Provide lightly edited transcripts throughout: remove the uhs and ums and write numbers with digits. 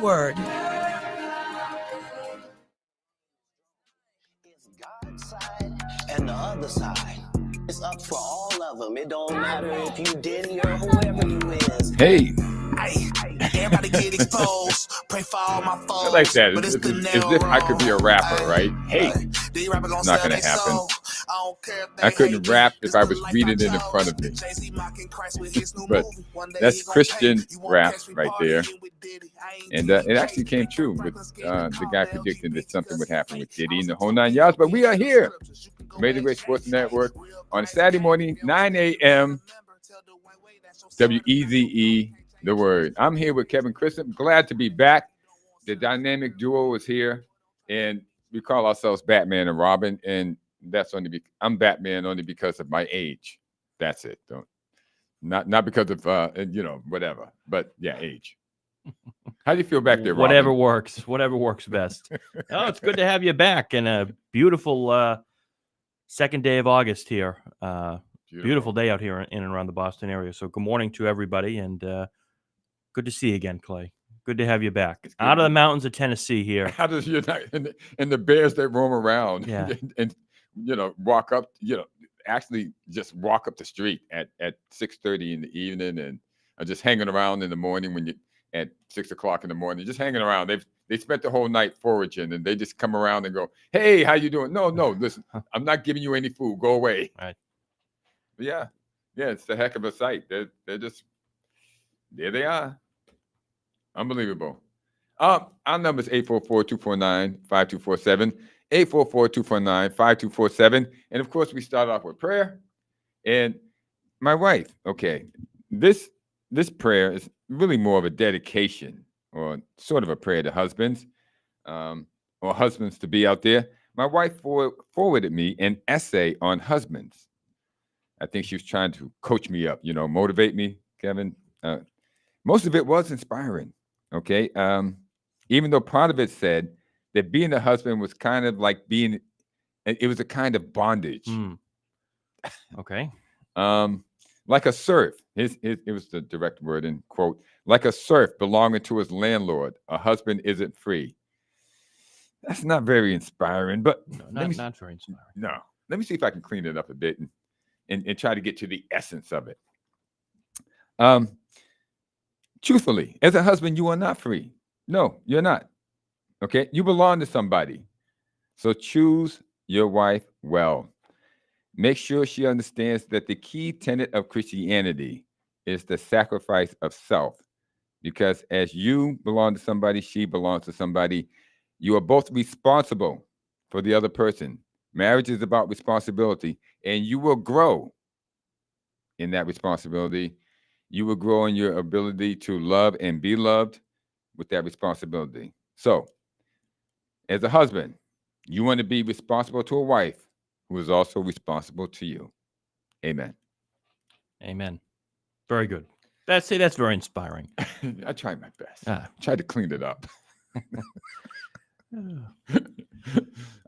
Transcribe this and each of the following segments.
word. It's God's side and the other side. It's up for all of them. It don't matter if you Diddy or whoever you is. Hey. Everybody get exposed. Pray for all my foes. I like that. But It's the as if I could be a rapper, right? Hey. It's not going to happen. I couldn't rap if I was reading it in front of me. But that's Christian rap right there. And it actually came true with the guy predicting that something would happen with Diddy and the whole 9 yards. But we are here. Amazing Grace Sports Network on Saturday morning, 9 a.m. WEZE, The Word. I'm here with Kevin Christen. Glad to be back. The dynamic duo is here. And we call ourselves Batman and Robin. And that's only I'm Batman only because of my age. That's it. Not because of whatever. But yeah, age. How do you feel back there, Robin? Whatever works best. Oh, it's good to have you back in a beautiful second day of August here. Beautiful day out here in and around the Boston area. So good morning to everybody, and good to see you again, Clay. Good to have you back. Out of the mountains of Tennessee here. How does and the bears that roam around and walk up, actually just walk up the street at 6:30 in the evening and are just hanging around in the morning when you at 6 o'clock in the morning, just hanging around. They spent the whole night foraging and they just come around and go, "Hey, how you doing?" No, listen, I'm not giving you any food. Go away. Right. But yeah, it's a heck of a sight. They're just there. They are. Unbelievable. Our number is 844-249-5247, 844-249-5247. And of course, we start off with prayer. And my wife, okay, this prayer is really more of a dedication or sort of a prayer to husbands or husbands to be out there. My wife forwarded me an essay on husbands. I think she was trying to coach me up, motivate me, Kevin. Most of it was inspiring, okay? Even though part of it said that being a husband was kind of like it was a kind of bondage. Okay. Like a serf. It was the direct word in quote. Like a serf belonging to his landlord, a husband isn't free. That's not very inspiring, but not very inspiring. No. Let me see if I can clean it up a bit and try to get to the essence of it. Truthfully, as a husband, you are not free. No, you're not. Okay? You belong to somebody. So choose your wife well. Make sure she understands that the key tenet of Christianity is the sacrifice of self. Because as you belong to somebody, she belongs to somebody. You are both responsible for the other person. Marriage is about responsibility, and you will grow in that responsibility. You will grow in your ability to love and be loved with that responsibility. So, as a husband, you want to be responsible to a wife who is also responsible to you. Amen. Amen. Very good. That's very inspiring. I tried my best. Tried to clean it up.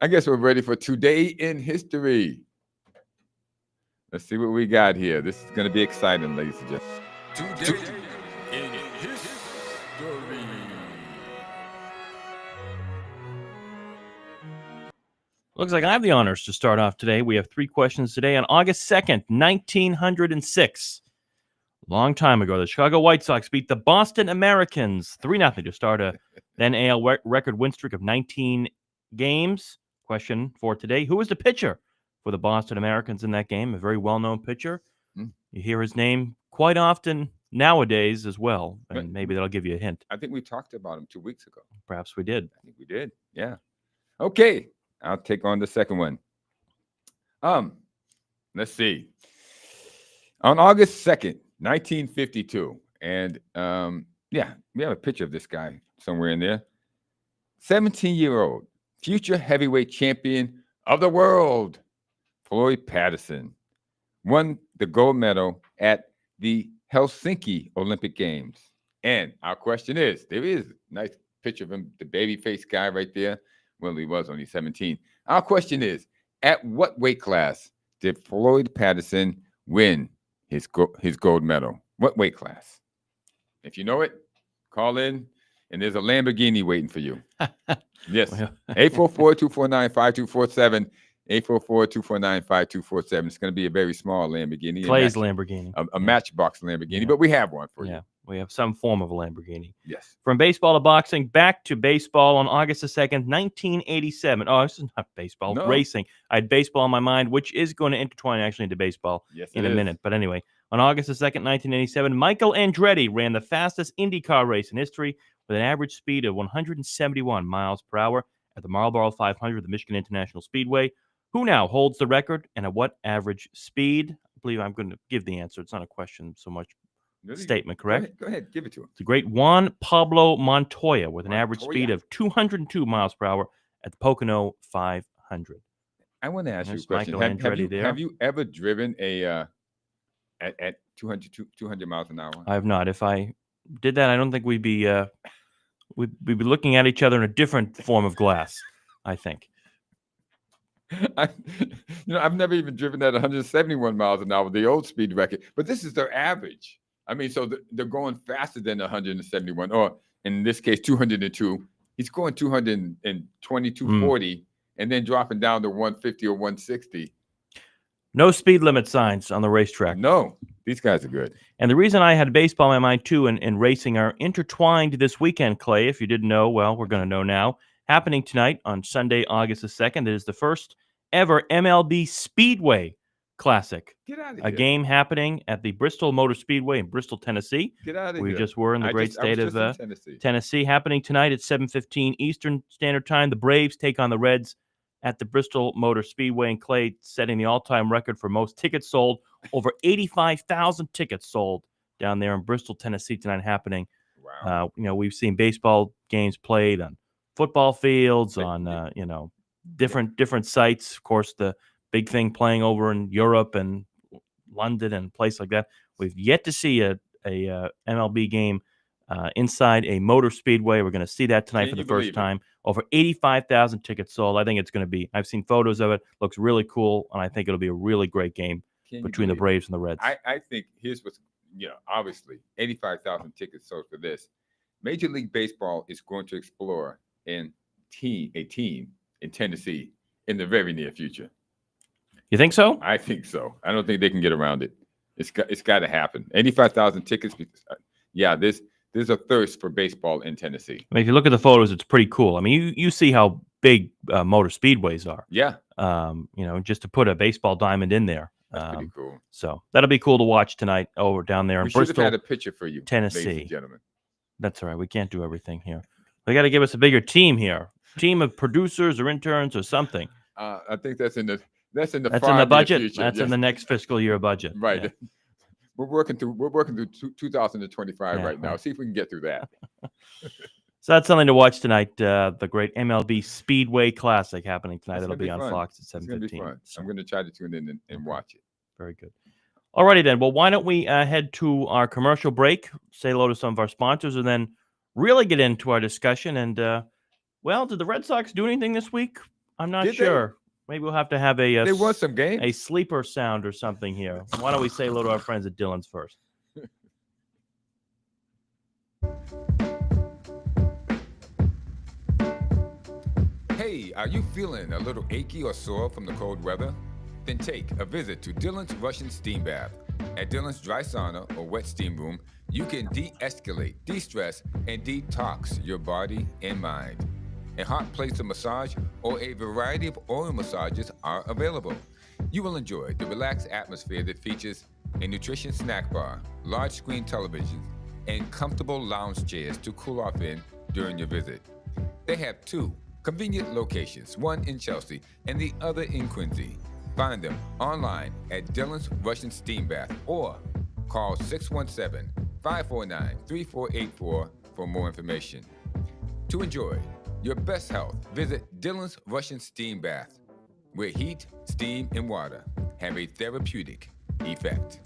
I guess we're ready for Today in History. Let's see what we got here. This is going to be exciting, ladies and gentlemen. Today in History. Looks like I have the honors to start off today. We have 3 questions today on August 2nd, 1906. Long time ago, the Chicago White Sox beat the Boston Americans 3-0 to start a then AL record win streak of 19 games. Question for today: who was the pitcher for the Boston Americans in that game? A very well-known pitcher. You hear his name quite often nowadays as well, and maybe that'll give you a hint. I think we talked about him 2 weeks ago. Perhaps we did. I think we did. Yeah. Okay. I'll take on the second one. Let's see. On August 2nd, 1952, and we have a picture of this guy somewhere in there. 17-year-old future heavyweight champion of the world, Floyd Patterson, won the gold medal at the Helsinki Olympic Games. And our question is, there is a nice picture of him, the baby-faced guy right there. Well, he was only 17. Our question is, at what weight class did Floyd Patterson win his gold medal? What weight class? If you know it, call in. and there's a Lamborghini waiting for you. Yes. Well, 844-249-5247. 844-249-5247. It's going to be a very small Lamborghini. Clay's Lamborghini. A Yeah. Matchbox Lamborghini, Yeah. but we have one for Yeah, you. we have some form of a Lamborghini. Yes. From baseball to boxing, back to baseball on August the 2nd, 1987. Oh, this is not baseball, No. racing. I had baseball on my mind, which is going to intertwine actually into baseball Yes, in it a is. minute. But anyway, on August the 2nd, 1987, Michael Andretti ran the fastest IndyCar race in history with an average speed of 171 miles per hour at the Marlboro 500 of the Michigan International Speedway. Who now holds the record and at what average speed? I believe I'm going to give the answer. It's not a question so much. Really? Statement, correct? Go ahead. Give it to him. The great Juan Pablo Montoya with an average Montoya. speed of 202 mimiles per hour at the Pocono 500. I want to ask There's you a question. Michael Andretti there. Have you ever driven a at 200 miles an hour? I have not. If I did that, I don't think we'd be looking at each other in a different form of glass, I think. I've never even driven at 171 miles an hour, the old speed record, but this is their average. I mean, so they're going faster than 171, or in this case, 202. He's going 220, 240, and then dropping down to 150 or 160. No speed limit signs on the racetrack. No, these guys are good. And the reason I had baseball in my mind, too, and racing are intertwined this weekend, Clay. If you didn't know, well, we're going to know now. Happening tonight on Sunday, August the 2nd, it is the first ever MLB Speedway Classic. Get out of A here. game happening at the Bristol Motor Speedway in Bristol, Tennessee. Get out of We here. just were in the great state of Tennessee. Tennessee. Happening tonight at 7:15 Eastern Standard Time. The Braves take on the Reds at the Bristol Motor Speedway, and Clay setting the all-time record for most tickets sold. Over 85,000 tickets sold down there in Bristol, Tennessee tonight happening. Wow. We've seen baseball games played on football fields, on different sites. Of course, the big thing playing over in Europe and London and place like that. We've yet to see a MLB game inside a motor speedway. We're going to see that tonight for the first time. Over 85,000 tickets sold. I think it's going to be. I've seen photos of it. Looks really cool, and I think it'll be a really great game between the Braves and the Reds. I think here's what's obviously 85,000 tickets sold for this. Major League Baseball is going to explore a team in Tennessee in the very near future. You think so? I think so. I don't think they can get around it. It's got to happen. 85,000 tickets. Yeah, there's a thirst for baseball in Tennessee. I mean, if you look at the photos, it's pretty cool. I mean, you see how big motor speedways are. Yeah. Just to put a baseball diamond in there. That's pretty cool. So that'll be cool to watch tonight over down there in Bristol. We should have had a picture for you, Tennessee. ladies and gentlemen. That's all right. We can't do everything here. They got to give us a bigger team here. Team of producers or interns or something. I think that's in the That's in the budget. Future. That's in the next fiscal year budget. Right. Yeah. We're working through 2025 right now. See if we can get through that. So that's something to watch tonight. The great MLB Speedway Classic happening tonight. It'll be on fun. Fox at It's going to be 7:15. fun. So, I'm going to try to tune in and watch it. very good. Alrighty then. Well, why don't we head to our commercial break, say hello to some of our sponsors, and then really get into our discussion. And did the Red Sox do anything this week? I'm not sure. Maybe we'll have to have They won some games. a sleeper sound or something here. Why don't we say hello to our friends at Dillon's first? Hey, are you feeling a little achy or sore from the cold weather? Then take a visit to Dillon's Russian Steam Bath. At Dillon's Dry Sauna or Wet Steam Room, you can de-escalate, de-stress, and detox your body and mind. A hot place of massage or a variety of oil massages are available. You will enjoy the relaxed atmosphere that features a nutritious snack bar, large screen televisions, and comfortable lounge chairs to cool off in during your visit. They have two convenient locations, one in Chelsea and the other in Quincy. Find them online at Dillon's Russian Steam Bath or call 617-549-3484 for more information. To enjoy your best health, visit Dillon's Russian Steam Bath, where heat, steam, and water have a therapeutic effect.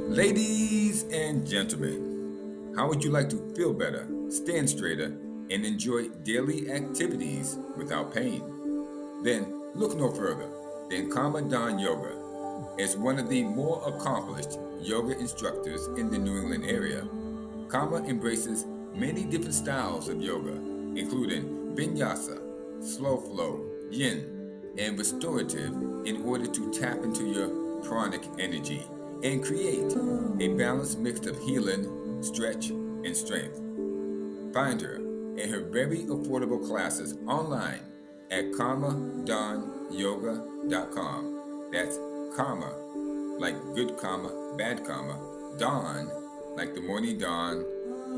Ladies and gentlemen, how would you like to feel better, stand straighter, and enjoy daily activities without pain? Then Look no further than Karma Don Yoga. As one of the more accomplished yoga instructors in the New England area, Karma embraces many different styles of yoga, including vinyasa, slow flow, yin, and restorative in order to tap into your pranic energy and create a balanced mix of healing, stretch, and strength. Find her and her very affordable classes online at karmadonyoga.com. That's karma, like good karma, bad karma, dawn, like the morning dawn,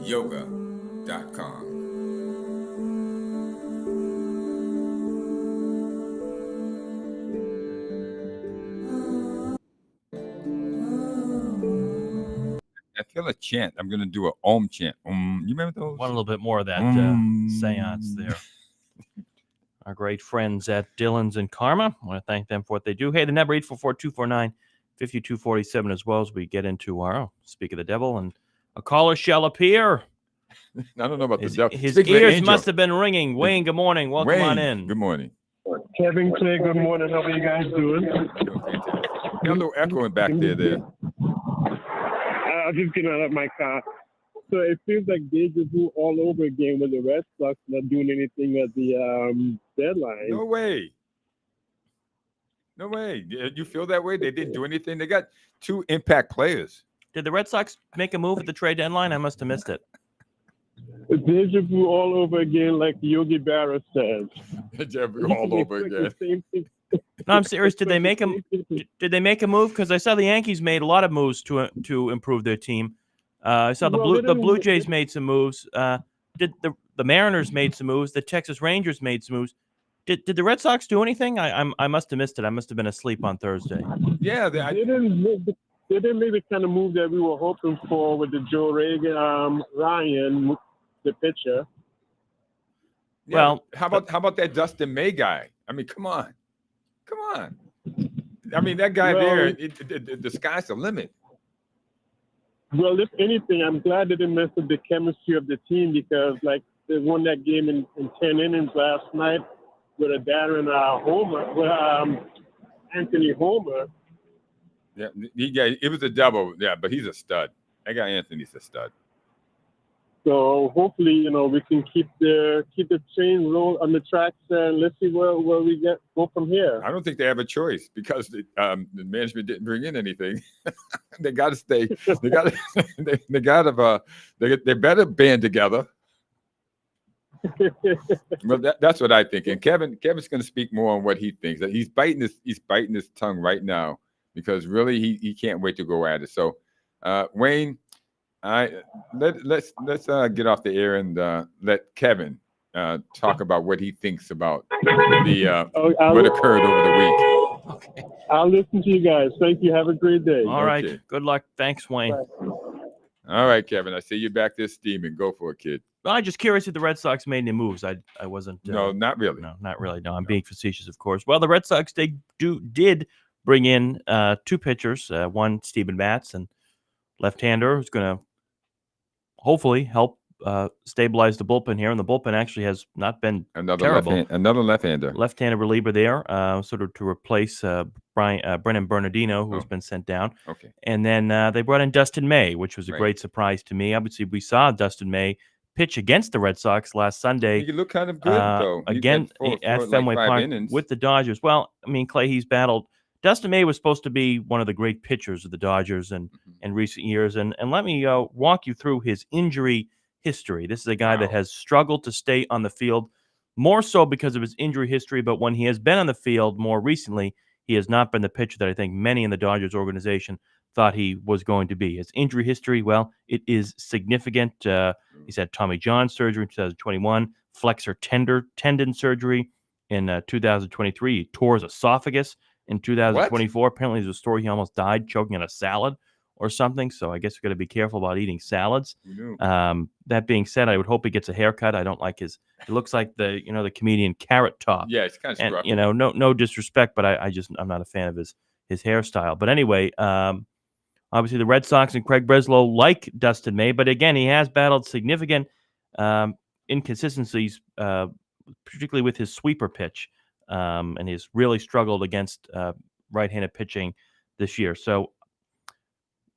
yoga.com. I feel a chant. I'm going to do an Om chant. You remember those? Want a little bit more of that seance there. Our great friends at Dillon's and Karma. I want to thank them for what they do. Hey, the number 844-249-5247 as well as we get into our Speak of the Devil. And a caller shall appear. I don't know about His, the devil. his Speak of the ears angel. must have been ringing. Wayne, good morning. Welcome Wayne, on in. good morning. Kevin, Clay, good morning. How are you guys doing? Got a little echoing back there. I'm just getting out of my car. So it feels like deja vu all over again with the Red Sox not doing anything at the deadline. No way. No way. You feel that way? They didn't do anything. They got 2 impact players. Did the Red Sox make a move at the trade deadline? I must have missed it. Deja vu all over again, like Yogi Berra says. Deja vu all over again. No, I'm serious. Did they make a move? Because I saw the Yankees made a lot of moves to improve their team. I saw the Blue Jays made some moves. Did the Mariners made some moves? The Texas Rangers made some moves. Did the Red Sox do anything? I must have missed it. I must have been asleep on Thursday. Yeah, They didn't make the kind of move that we were hoping for with the Joe Ryan, the pitcher. yeah. Well, how about that Dustin May guy? I mean, come on. I mean, that guy there. The sky's the limit. Well, if anything, I'm glad they didn't mess up the chemistry of the team because, like, they won that game in 10 innings last night with a Darren Homer, with Anthony Homer. Yeah, it was a double. Yeah, but he's a stud. That guy Anthony's a stud. So hopefully, we can keep the train roll on the tracks and let's see where we go from here. I don't think they have a choice because the management didn't bring in anything. They got to stay. They got to. They better band together. Well, that's what I think. And Kevin's going to speak more on what he thinks. He's biting his tongue right now because really he can't wait to go at it. So, Wayne. Let's get off the air and let Kevin talk about what he thinks about what occurred over the week. Okay. I'll listen to you guys. Thank you. Have a great day. All right. Good luck. Thanks, Wayne. Bye. All right, Kevin. I see you back there steaming. Go for it, kid. Well, I'm just curious if the Red Sox made any moves. I wasn't. No, not really. No, not really. No, I'm being facetious, of course. Well, the Red Sox did bring in 2 pitchers. One, Steven Matz, and left-hander who's going to hopefully help stabilize the bullpen here. And the bullpen actually has not been terrible. Another left-hander. Left-handed reliever there, sort of to replace Brennan Bernardino, who's been sent down. Okay. And then they brought in Dustin May, which was a great surprise to me. Obviously, we saw Dustin May pitch against the Red Sox last Sunday. He looked kind of good, though. Again, at Fenway Park with the Dodgers. Well, I mean, Clay, he's battled. Dustin May was supposed to be one of the great pitchers of the Dodgers in recent years. And let me walk you through his injury history. This is a guy that has struggled to stay on the field, more so because of his injury history. But when he has been on the field more recently, he has not been the pitcher that I think many in the Dodgers organization thought he was going to be. His injury history, well, it is significant. He's had Tommy John surgery in 2021, flexor tendon surgery in 2023. He tore his esophagus in 2024. What? Apparently, there's a story he almost died choking on a salad or something. So I guess we've got to be careful about eating salads. That being said, I would hope he gets a haircut. I don't like his. It looks like the comedian Carrot Top. Yeah, it's kind of scruffy. And no disrespect, but I'm not a fan of his hairstyle. But anyway, obviously the Red Sox and Craig Breslow like Dustin May, but again, he has battled significant inconsistencies, particularly with his sweeper pitch. and he's really struggled against right-handed pitching this year. So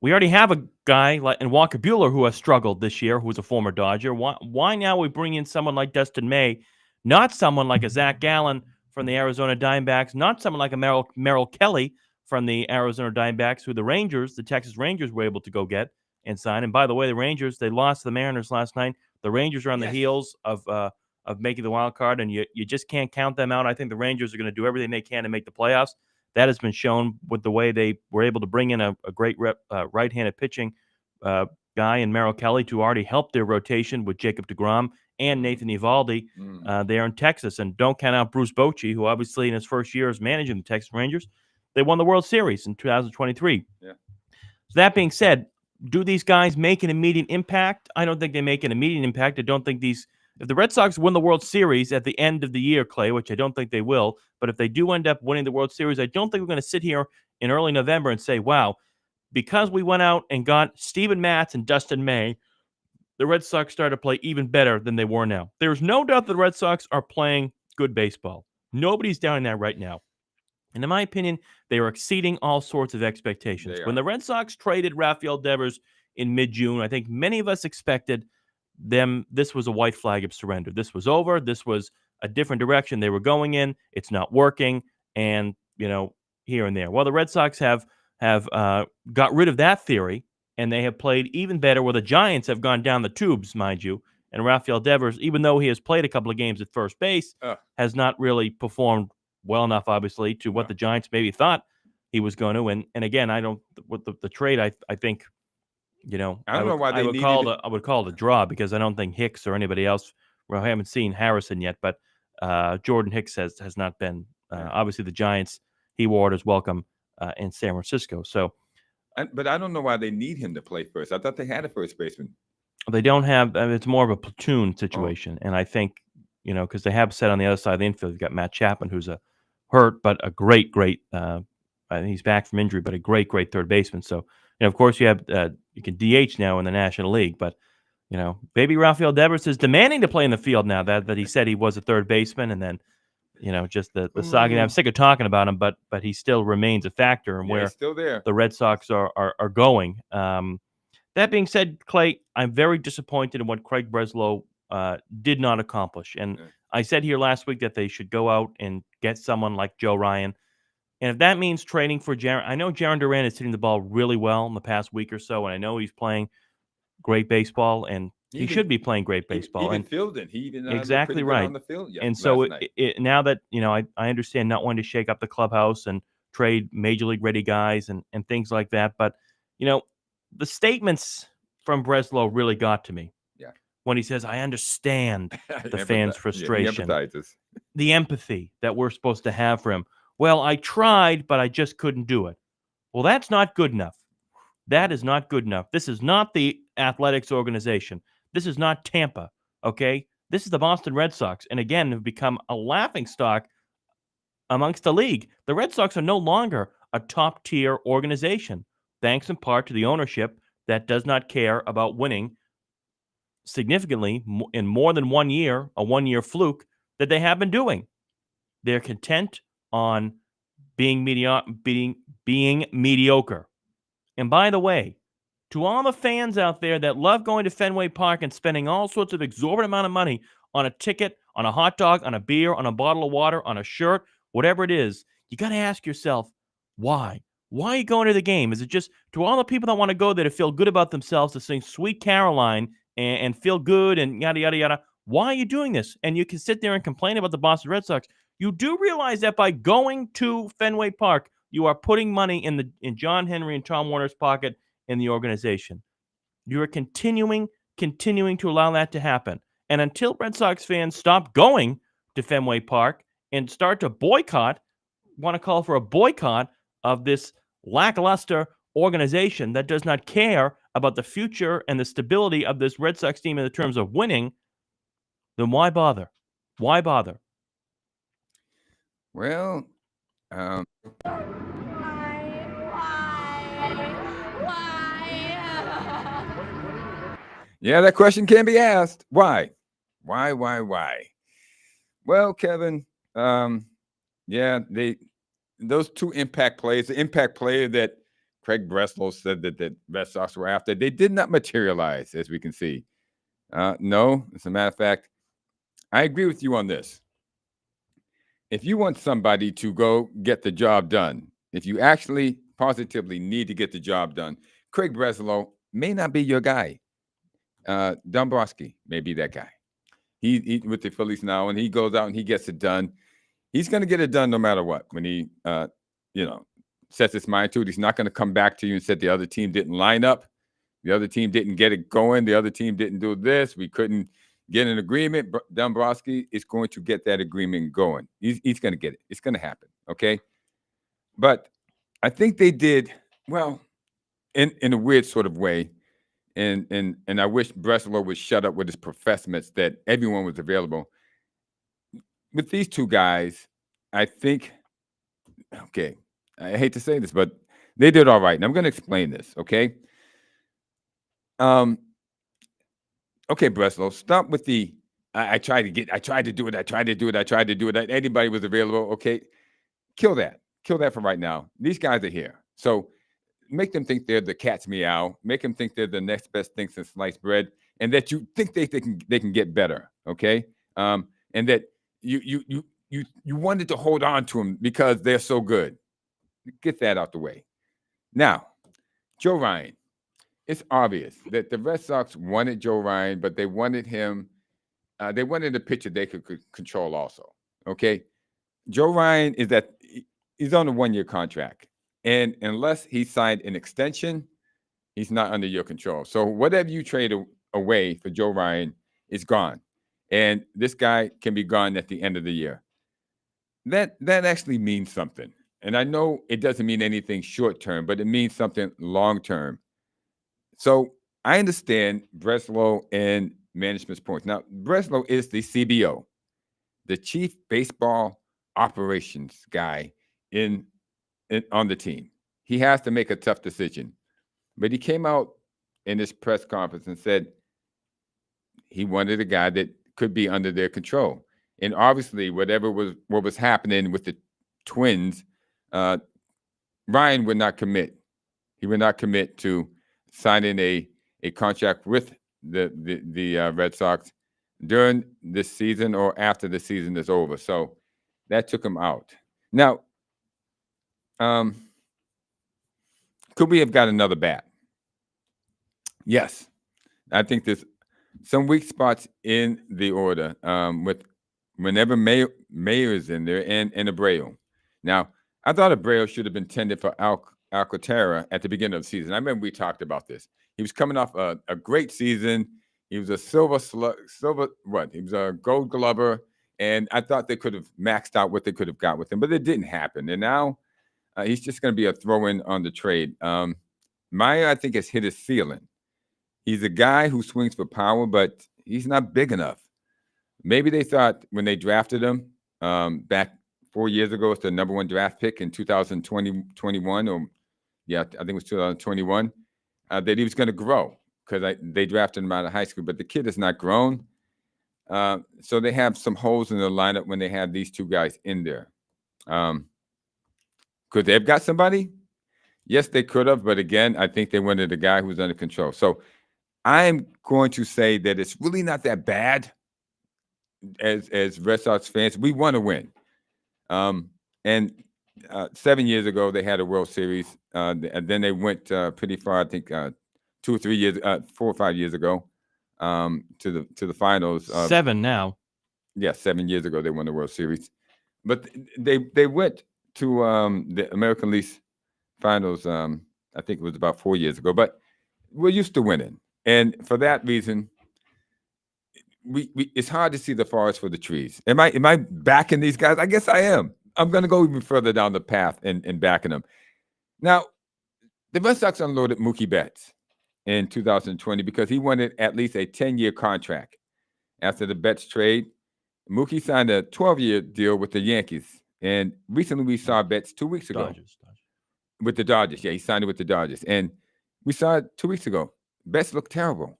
we already have a guy like in Walker Buehler who has struggled this year, who's a former Dodger. Why now we bring in someone like Dustin May, not someone like a Zach Gallen from the Arizona Diamondbacks, not someone like a Merrill Kelly from the Arizona Diamondbacks, who the Texas Rangers were able to go get and sign. And by the way, the Rangers, they lost to the Mariners last night. The Rangers are on the heels of making the wild card, and you just can't count them out. I think the Rangers are going to do everything they can to make the playoffs. That has been shown with the way they were able to bring in a great right-handed pitching guy in Merrill Kelly to already help their rotation with Jacob deGrom and Nathan Eovaldi there in Texas. And don't count out Bruce Bochy, who obviously in his first year as managing the Texas Rangers, they won the World Series in 2023. Yeah. So that being said, do these guys make an immediate impact? I don't think they make an immediate impact. I don't think if the Red Sox win the World Series at the end of the year, Clay, which I don't think they will, but if they do end up winning the World Series, I don't think we're going to sit here in early November and say, wow, because we went out and got Steven Matz and Dustin May, the Red Sox started to play even better than they were now. There's no doubt the Red Sox are playing good baseball. Nobody's doubting that right now. And in my opinion, they are exceeding all sorts of expectations. When the Red Sox traded Rafael Devers in mid-June, I think many of us expected this was a white flag of surrender. This was over. This was a different direction they were going in. It's not working. And, here and there. Well, the Red Sox have got rid of that theory, and they have played even better where the Giants have gone down the tubes, mind you. And Rafael Devers, even though he has played a couple of games at first base, has not really performed well enough, obviously, to what the Giants maybe thought he was going to. And again, I don't, with the trade, I think, I don't know why they I would call it a draw, because I don't think Hicks or anybody else. Well, I haven't seen Harrison yet, but Jordan Hicks has not been. Obviously, the Giants, he wore it as welcome in San Francisco. So, but I don't know why they need him to play first. I thought they had a first baseman. They don't have. It's more of a platoon situation, and I think because they have said on the other side of the infield, you've got Matt Chapman, who's a hurt but a great. He's back from injury, but a great third baseman. So. Of course, you have you can DH now in the National League, but baby Rafael Devers is demanding to play in the field now that he said he was a third baseman, and then just the saga. I'm sick of talking about him, but he still remains a factor in where still there. The Red Sox are going. That being said, Clay, I'm very disappointed in what Craig Breslow did not accomplish, and I said here last week that they should go out and get someone like Joe Ryan. And if that means trading for Jaron, I know Jaron Duran is hitting the ball really well in the past week or so, and I know he's playing great baseball, and he should be playing great baseball. Even fielding, he even exactly right on the field. And so now that I understand not wanting to shake up the clubhouse and trade major league ready guys and things like that, but the statements from Breslow really got to me. Yeah, when he says, "I understand the fans' frustration, the empathy that we're supposed to have for him." Well, I tried, but I just couldn't do it. Well, that's not good enough. That is not good enough. This is not the Athletics organization. This is not Tampa, okay? This is the Boston Red Sox, and again, have become a laughingstock amongst the league. The Red Sox are no longer a top-tier organization, thanks in part to the ownership that does not care about winning significantly in more than 1 year, a one-year fluke that they have been doing. They're content on being mediocre. And by the way, to all the fans out there that love going to Fenway Park and spending all sorts of exorbitant amount of money on a ticket, on a hot dog, on a beer, on a bottle of water, on a shirt, whatever it is, you got to ask yourself, why? Why are you going to the game? Is it just to all the people that want to go there to feel good about themselves, to sing Sweet Caroline and feel good and yada, yada, yada? Why are you doing this? And you can sit there and complain about the Boston Red Sox. You do realize that by going to Fenway Park, you are putting money in John Henry and Tom Warner's pocket in the organization. You are continuing to allow that to happen. And until Red Sox fans stop going to Fenway Park and start to want to call for a boycott of this lackluster organization that does not care about the future and the stability of this Red Sox team in the terms of winning, then why bother? Why bother? Well, Why? yeah, that question can be asked. Why? Why? Well, Kevin, Yeah, those two impact plays, the impact player that Craig Breslow said that the Red Sox were after, they did not materialize, as we can see. No, as a matter of fact, I agree with you on this. If you want somebody to go get the job done, if you actually positively need to get the job done, Craig Breslow may not be your guy. Dombrowski may be that guy. He with the Phillies now, and he goes out and he gets it done. He's going to get it done no matter what. When he, sets his mind to it, he's not going to come back to you and say the other team didn't line up, the other team didn't get it going, the other team didn't do this, we couldn't get an agreement. Dombrowski is going to get that agreement going. He's going to get it. It's going to happen. Okay, but I think they did well in a weird sort of way. And I wish Breslow would shut up with his professements that everyone was available. With these two guys, I think, okay, I hate to say this, but they did all right. And I'm going to explain this, okay? Okay, Breslow, stop with the, I tried to do it. Anybody was available, okay? Kill that for right now. These guys are here. So make them think they're the cat's meow. Make them think they're the next best thing since sliced bread, and that you think they can get better, okay? And that you wanted to hold on to them because they're so good. Get that out the way. Now, Joe Ryan. It's obvious that the Red Sox wanted Joe Ryan, but they wanted him. They wanted a pitcher they could control also. Okay, Joe Ryan he's on a 1-year contract, and unless he signed an extension, he's not under your control. So whatever you trade away for Joe Ryan is gone, and this guy can be gone at the end of the year. That actually means something, and I know it doesn't mean anything short term, but it means something long term. So I understand Breslow and management's points. Now, Breslow is the CBO, the Chief Baseball Operations guy on the team. He has to make a tough decision. But he came out in this press conference and said he wanted a guy that could be under their control. And obviously, what was happening with the Twins, Ryan would not commit. He would not commit to signing a contract with the Red Sox during this season or after the season is over. So that took him out. Now, could we have got another bat? Yes. I think there's some weak spots in the order with whenever Mayer is in there and Abreu. Now, I thought Abreu should have been tended for Alcantara at the beginning of the season. I remember we talked about this. He was coming off a great season. He was a he was a Gold Glover, and I thought they could have maxed out what they could have got with him, but it didn't happen. And now he's just going to be a throw-in on the trade. Mayer, I think, has hit his ceiling. He's a guy who swings for power, but he's not big enough. Maybe they thought when they drafted him back 4 years ago, it's the number 1 draft pick in 2021, or I think it was 2021, that he was going to grow because they drafted him out of high school, but the kid has not grown. So they have some holes in the lineup when they have these two guys in there. Could they have got somebody? Yes, they could have, but again, I think they wanted a guy who was under control. So I'm going to say that it's really not that bad as Red Sox fans. We want to win. And 7 years ago, they had a World Series, and then they went pretty far. I think 4 or 5 years ago, to the finals. 7 now. Yeah, 7 years ago they won the World Series, but they went to the American League Finals. I think it was about 4 years ago. But we're used to winning, and for that reason, it's hard to see the forest for the trees. Am I backing these guys? I guess I am. I'm going to go even further down the path and backing them. Now, the Red Sox unloaded Mookie Betts in 2020 because he wanted at least a 10-year contract. After the Betts trade, Mookie signed a 12-year deal with the Yankees. And recently we saw Betts 2 weeks ago. Dodgers. With the Dodgers. Yeah, he signed it with the Dodgers. And we saw it 2 weeks ago. Betts looked terrible.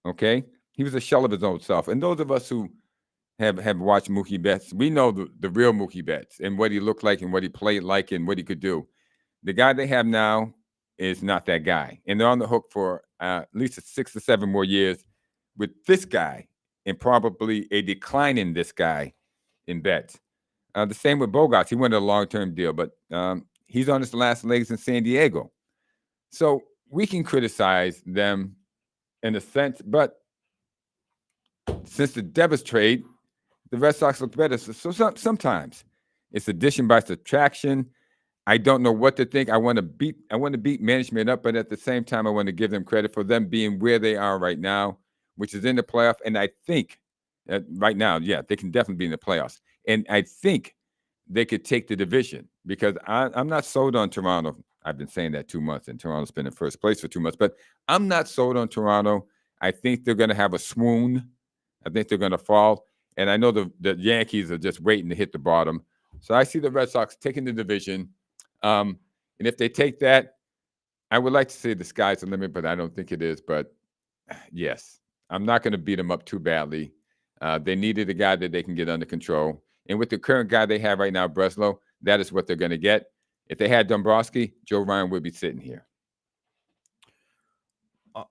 Okay? He was a shell of his old self. And those of us who have watched Mookie Betts, we know the real Mookie Betts and what he looked like and what he played like and what he could do. The guy they have now is not that guy, and they're on the hook for at least 6 or 7 more years with this guy, and probably a decline in this guy in Betts. The same with Bogarts. He wanted a long-term deal, but he's on his last legs in San Diego. So we can criticize them in a sense, but since the Devers trade, the Red Sox look better. So sometimes it's addition by subtraction. I don't know what to think. I want to beat management up, but at the same time, I want to give them credit for them being where they are right now, which is in the playoff. And I think that right now, yeah, they can definitely be in the playoffs. And I think they could take the division because I'm not sold on Toronto. I've been saying that 2 months, and Toronto's been in first place for 2 months. But I'm not sold on Toronto. I think they're going to have a swoon. I think they're going to fall. And I know the Yankees are just waiting to hit the bottom. So I see the Red Sox taking the division. And if they take that, I would like to say the sky's the limit, but I don't think it is. But yes, I'm not going to beat them up too badly. They needed a guy that they can get under control. And with the current guy they have right now, Breslow, that is what they're going to get. If they had Dombrowski, Joe Ryan would be sitting here.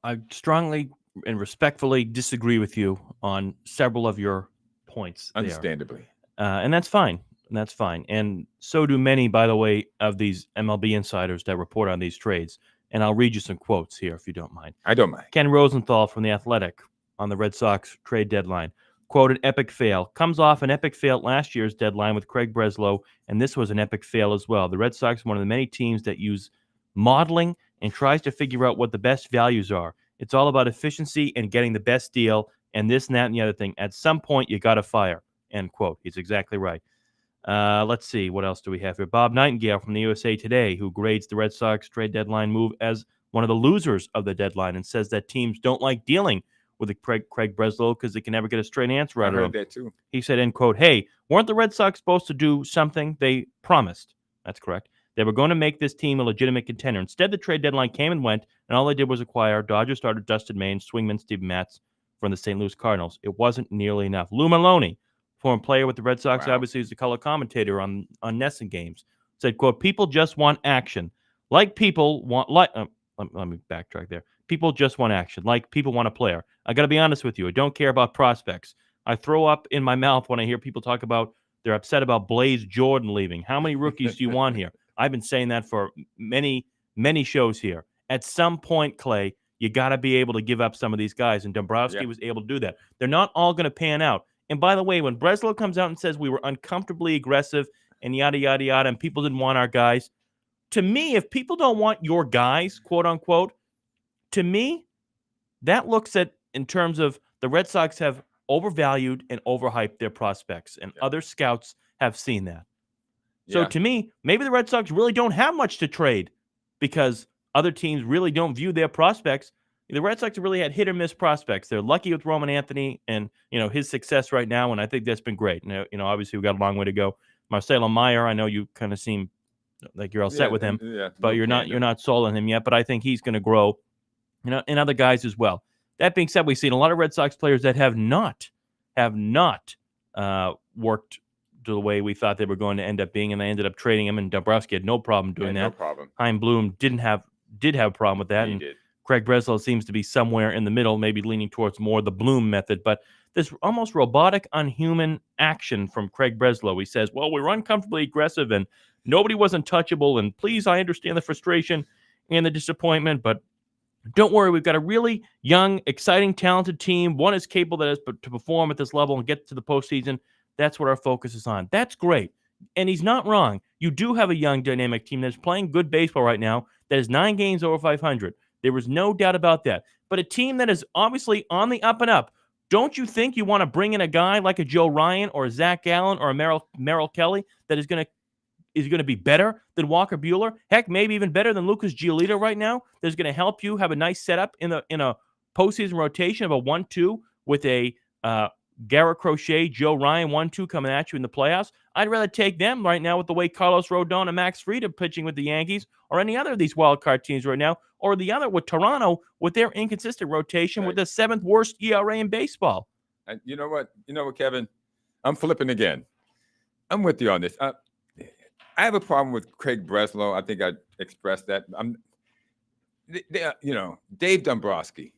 I strongly and respectfully disagree with you on several of your points. Understandably. And that's fine. That's fine. And so do many, by the way, of these MLB insiders that report on these trades. And I'll read you some quotes here if you don't mind. I don't mind. Ken Rosenthal from The Athletic on the Red Sox trade deadline. Quote, an epic fail. Comes off an epic fail at last year's deadline with Craig Breslow, and this was an epic fail as well. The Red Sox are one of the many teams that use modeling and tries to figure out what the best values are. It's all about efficiency and getting the best deal and this and that and the other thing. At some point, you got to fire, end quote. He's exactly right. Let's see. What else do we have here? Bob Nightingale from the USA Today, who grades the Red Sox trade deadline move as one of the losers of the deadline and says that teams don't like dealing with Craig Breslow because they can never get a straight answer out of him. I heard that too. He said, end quote, hey, weren't the Red Sox supposed to do something they promised? That's correct. They were going to make this team a legitimate contender. Instead, the trade deadline came and went, and all they did was acquire Dodgers starter Dustin May and swingman Steven Matz from the St. Louis Cardinals. It wasn't nearly enough. Lou Maloney, former player with the Red Sox, obviously is the color commentator on Nesson games, said, quote, people just want action. Like people want, let me backtrack there. People just want action, like people want a player. I got to be honest with you. I don't care about prospects. I throw up in my mouth when I hear people talk about they're upset about Blaze Jordan leaving. How many rookies do you want here? I've been saying that for many, many shows here. At some point, Clay, you got to be able to give up some of these guys, and Dombrowski was able to do that. They're not all going to pan out. And by the way, when Breslow comes out and says we were uncomfortably aggressive and yada, yada, yada, and people didn't want our guys, to me, if people don't want your guys, quote unquote, to me, that looks at in terms of the Red Sox have overvalued and overhyped their prospects, and other scouts have seen that. So to me, maybe the Red Sox really don't have much to trade because other teams really don't view their prospects. The Red Sox have really had hit or miss prospects. They're lucky with Roman Anthony and his success right now, and I think that's been great. Obviously we've got a long way to go. Marcelo Meyer, I know you kind of seem like you're all set with him, but you're not sold on him yet. But I think he's going to grow. And other guys as well. That being said, we've seen a lot of Red Sox players that have not worked to the way we thought they were going to end up being, and they ended up trading him. And Dombrowski had no problem doing that. No problem. Chaim Bloom did have a problem with that, He and did. Craig Breslow seems to be somewhere in the middle, maybe leaning towards more the Bloom method. But this almost robotic, unhuman action from Craig Breslow. He says, "Well, we were uncomfortably aggressive, and nobody was untouchable. And please, I understand the frustration and the disappointment, but." Don't worry, we've got a really young, exciting, talented team. One is capable to perform at this level and get to the postseason. That's what our focus is on. That's great. And he's not wrong. You do have a young, dynamic team that's playing good baseball right now that is 9 games over 500. There was no doubt about that. But a team that is obviously on the up and up, don't you think you want to bring in a guy like a Joe Ryan or a Zach Gallen or a Merrill Kelly that is going to be better than Walker Buehler? Heck, maybe even better than Lucas Giolito right now. That's going to help you have a nice setup in a postseason rotation of a 1-2 with a Garrett Crochet, Joe Ryan 1-2 coming at you in the playoffs. I'd rather take them right now with the way Carlos Rodon and Max Fried are pitching with the Yankees or any other of these wild card teams right now, or the other with Toronto with their inconsistent rotation with the 7th worst ERA in baseball. And you know what, Kevin? I'm flipping again. I'm with you on this. I have a problem with Craig Breslow. I think I expressed that. Dave Dombrowski.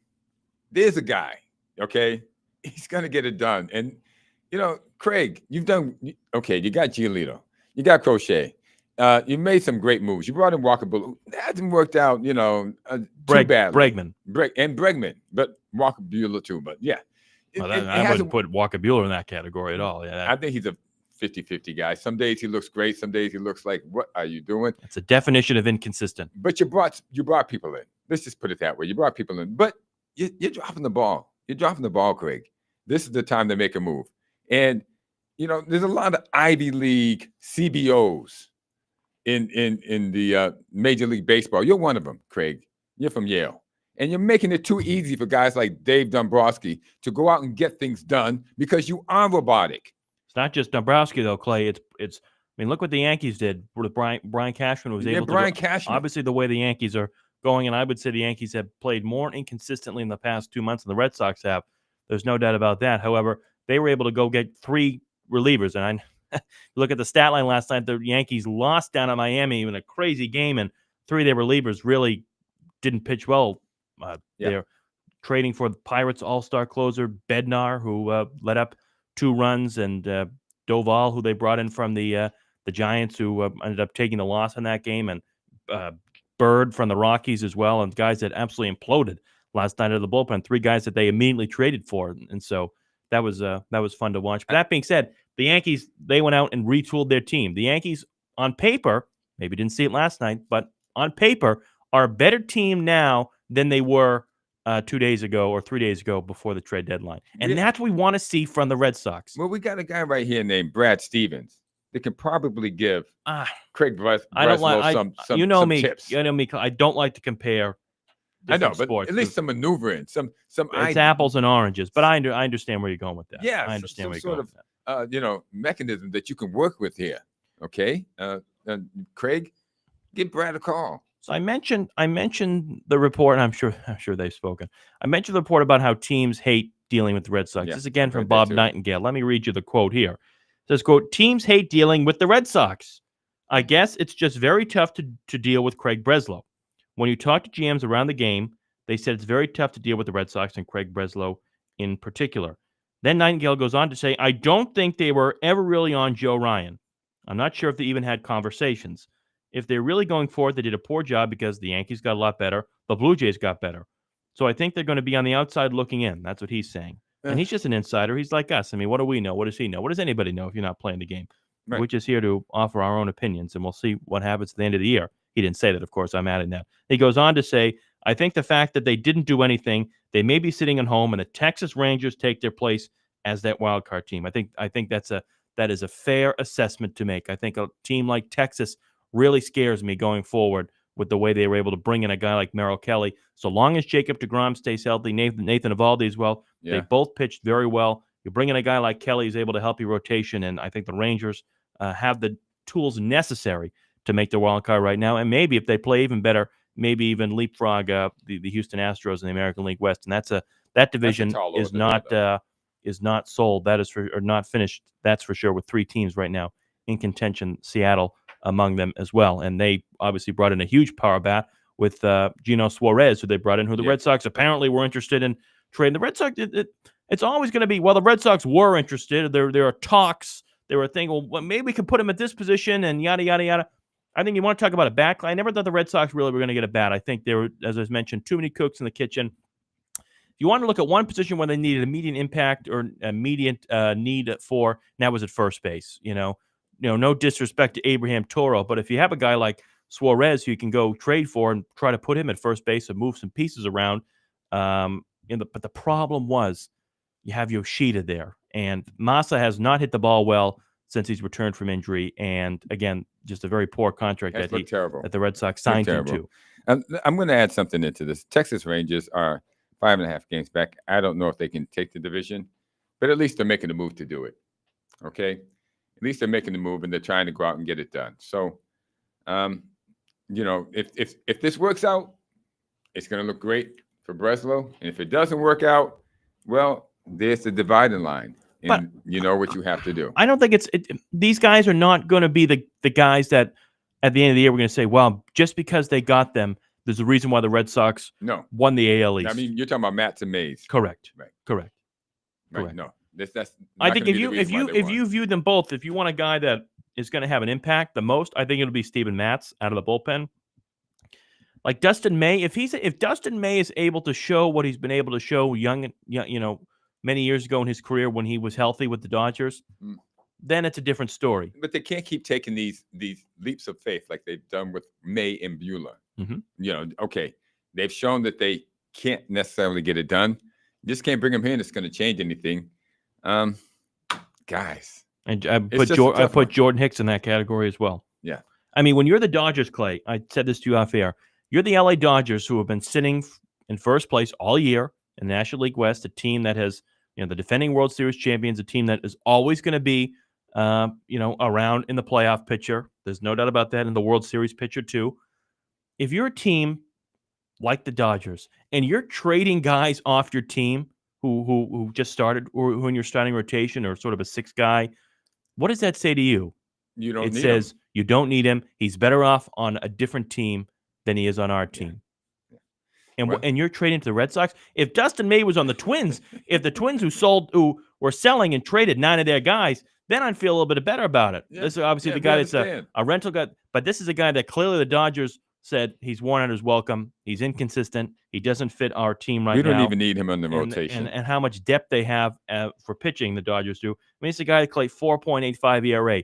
There's a guy, okay? He's going to get it done. And, Craig, you've done, okay, you got Giolito. You got Crochet. You made some great moves. You brought in Walker Buehler. That hasn't worked out, too badly. Bregman, but Walker Buehler too. But, yeah. I wouldn't put Walker Buehler in that category at all. Yeah, I think he's a 50-50 guy. Some days he looks great. Some days he looks like, what are you doing? It's a definition of inconsistent. But you brought people in. Let's just put it that way. You brought people in. But you're dropping the ball. You're dropping the ball, Craig. This is the time to make a move. And, there's a lot of Ivy League CBOs in the Major League Baseball. You're one of them, Craig. You're from Yale. And you're making it too easy for guys like Dave Dombrowski to go out and get things done because you are robotic. It's not just Dombrowski, though, Clay. It's. I mean, look what the Yankees did with Brian Cashman was able to. Brian Cashman. Obviously, the way the Yankees are going, and I would say the Yankees have played more inconsistently in the past 2 months than the Red Sox have. There's no doubt about that. However, they were able to go get 3 relievers, and look at the stat line last night. The Yankees lost down at Miami in a crazy game, and 3 of their relievers really didn't pitch well. They're trading for the Pirates all-star closer Bednar, who let up 2 runs, and Doval, who they brought in from the Giants, who ended up taking the loss in that game, and Bird from the Rockies as well, and guys that absolutely imploded last night out of the bullpen. 3 guys that they immediately traded for, and so that was fun to watch. But that being said, the Yankees, they went out and retooled their team. The Yankees, on paper, maybe didn't see it last night, but on paper, are a better team now than they were 2 days ago or 3 days ago before the trade deadline. And that's what we want to see from the Red Sox. Well, we got a guy right here named Brad Stevens that can probably give Craig Breslow some tips. You know me. I don't like to compare. I know, but sports. At least some maneuvering, some. It's apples and oranges, but I understand where you're going with that. Yeah, I understand where you're going with that. Mechanism that you can work with here. Okay, Craig, give Brad a call. So I mentioned the report, and I'm sure they've spoken. I mentioned the report about how teams hate dealing with the Red Sox. This is again from Bob Nightingale. Let me read you the quote here. It says, quote, "Teams hate dealing with the Red Sox. I guess it's just very tough to deal with Craig Breslow. When you talk to GMs around the game, they said it's very tough to deal with the Red Sox and Craig Breslow in particular." Then Nightingale goes on to say, "I don't think they were ever really on Joe Ryan. I'm not sure if they even had conversations. If they're really going for it, they did a poor job because the Yankees got a lot better. The Blue Jays got better. So I think they're going to be on the outside looking in." That's what he's saying. And he's just an insider. He's like us. I mean, what do we know? What does he know? What does anybody know if you're not playing the game? Right. We're just here to offer our own opinions, and we'll see what happens at the end of the year. He didn't say that, of course. I'm adding that. He goes on to say, "I think the fact that they didn't do anything, they may be sitting at home, and the Texas Rangers take their place as that wild card team." I think that is a fair assessment to make. I think a team like Texas really scares me going forward with the way they were able to bring in a guy like Merrill Kelly. So long as Jacob deGrom stays healthy, Nathan Eovaldi as well. Yeah. They both pitched very well. You bring in a guy like Kelly who's able to help your rotation, and I think the Rangers have the tools necessary to make the wild card right now. And maybe if they play even better, maybe even leapfrog the Houston Astros in the American League West. And that division is not sold. That is not finished. That's for sure, with 3 teams right now in contention. Seattle among them as well. And they obviously brought in a huge power bat with Gino Suarez, who they brought in, who the Red Sox apparently were interested in trading. The Red Sox, it's always going to be, well, the Red Sox were interested. There are talks. They were thinking, well, maybe we can put him at this position and yada, yada, yada. I think you want to talk about a bat. I never thought the Red Sox really were going to get a bat. I think there were, as I mentioned, too many cooks in the kitchen. If you want to look at one position where they needed immediate impact or immediate need for, that was at first base. No disrespect to Abraham Toro, but if you have a guy like Suarez who you can go trade for and try to put him at first base and move some pieces around, but the problem was you have Yoshida there, and Massa has not hit the ball well since he's returned from injury, and again, just a very poor contract that the Red Sox signed him to. I'm going to add something into this. Texas Rangers are 5.5 games back. I don't know if they can take the division, but at least they're making a move to do it. Okay. At least they're making the move and they're trying to go out and get it done. So, if this works out, it's going to look great for Breslow. And if it doesn't work out, well, there's the dividing line. and you know what you have to do. I don't think these guys are not going to be the guys that at the end of the year we're going to say, well, just because they got them, there's a reason why the Red Sox won the AL East. I mean, you're talking about Matz and Mays. Correct. Right. Correct. Right. Correct. No, that's. I think if you view them both, if you want a guy that is going to have an impact the most, I think it'll be Steven Matz out of the bullpen. Like Dustin May, if Dustin May is able to show what he's been able to show many years ago in his career when he was healthy with the Dodgers, then it's a different story. But they can't keep taking these leaps of faith like they've done with May and Buehler. Mm-hmm. Okay, they've shown that they can't necessarily get it done. You just can't bring them in. It's going to change anything, guys. And I put Jordan Hicks in that category as well. Yeah. I mean, when you're the Dodgers, Clay, I said this to you off air. You're the LA Dodgers who have been sitting in first place all year in the National League West, a team that has, the defending World Series champions, a team that is always going to be, around in the playoff picture. There's no doubt about that, in the World Series picture too. If you're a team like the Dodgers and you're trading guys off your team who just started or who in your starting rotation or sort of a sixth guy, what does that say to you? You don't. It says him. You don't need him. He's better off on a different team than he is on our team. Yeah. And you're trading to the Red Sox. If Dustin May was on the Twins, if the Twins who were selling and traded 9 of their guys, then I'd feel a little bit better about it. Yeah. This is obviously the guy that's a rental guy, but this is a guy that clearly the Dodgers said he's worn out his welcome. He's inconsistent. He doesn't fit our team right now. We don't even need him on the rotation. And how much depth they have for pitching, the Dodgers do. I mean, it's a guy that played 4.85 ERA.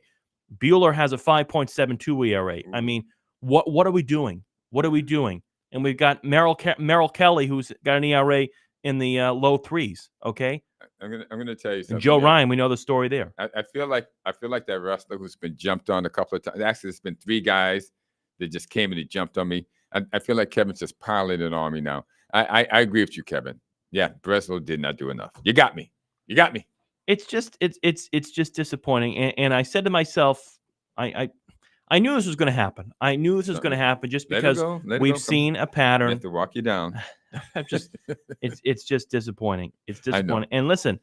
Buehler has a 5.72 ERA. I mean, what are we doing? What are we doing? And we've got Merrill Kelly, who's got an ERA in the low threes. Okay, I'm gonna tell you something. And Joe Ryan, we know the story there. I feel like that wrestler who's been jumped on a couple of times. Actually, it's been 3 guys that just came and he jumped on me. I feel like Kevin's just piling it on me now. I agree with you, Kevin. Yeah, Breslow did not do enough. You got me. It's just disappointing. And I said to myself, I knew this was going to happen. I knew this was going to happen just because we've seen a pattern. I have to walk you down. It's just disappointing. It's disappointing. And listen,